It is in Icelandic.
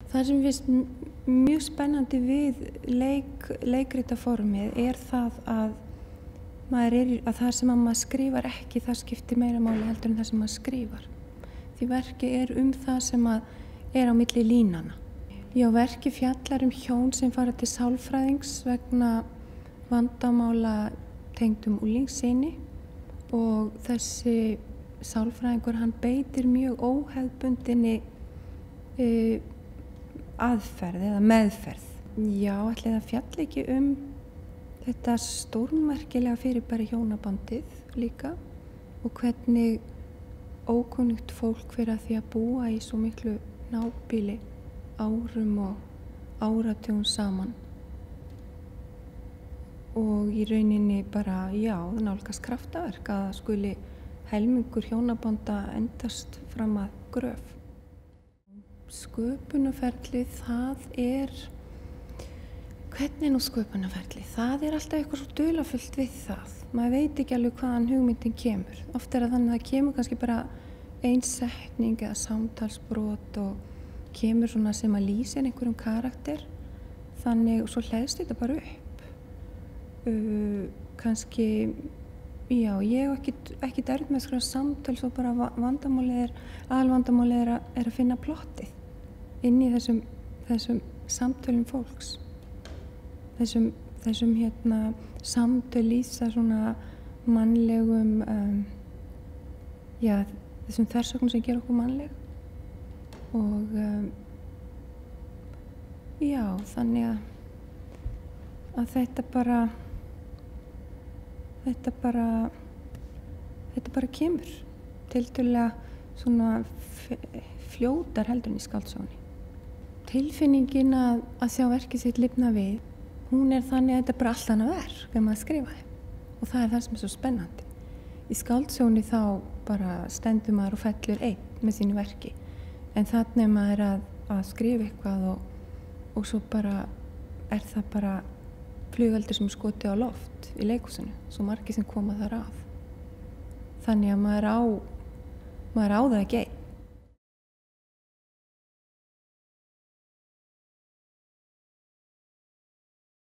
Það sem finnst mjög spennandi við leikritaformið það að það sem að maður skrifar ekki, það skiptir meira máli heldur en það sem maður skrifar. Því verkið það sem að á milli línanna. Já, verkið fjallar hjón sem fara til sálfræðings vegna vandamála tengdum unglingssyni og þessi sálfræðingur hann beitir mjög óhefðbundinni aðferð eða meðferð. Já, ætli það fjalli ekki þetta stórmerkilega fyrirbæri hjónabandið líka og hvernig ókunnugt fólk fyrir að því að búa í svo miklu nábýli árum og áratugum saman og í rauninni bara, já, það nálgast kraftaverk að skuli helmingur hjónabanda endast fram að gröf. Sköpunarferlið, hvernig nú sköpunarferlið? Það alltaf eitthvað svo dularfullt við það. Maður veit ekki alveg hvaðan hugmyndin kemur. Oft það þannig að það kemur kannski bara ein setning eða samtalsbrot og kemur svona sem að lýsa einhverjum karakter. Þannig, og svo hleðst þetta bara upp. Kannski, já, ég hef ekki erfitt með að skrifa samtal, svo bara aðalvandamálið að finna plottið inn í þessum samtölum fólks. Þessum samtöl lýsa svona mannlegum, já, þessum þversögnum sem gera okkur mannleg. Og já, þannig að þetta bara kemur tiltölulega svona fljótar heldur en í skáldsögunni. Tilfinningin að sjá verkið sitt lifna við, hún þannig að þetta bara allt annað verk þegar maður skrifaði. Og það það sem svo spennandi. Í skáldsögunni þá bara stendur maður og fellur einn með sínu verki. En þannig maður að skrifa eitthvað og svo bara það bara flugeldur sem skotið á loft í leikhúsinu, svo margir sem koma þar að. Þannig að maður á það ekki einn.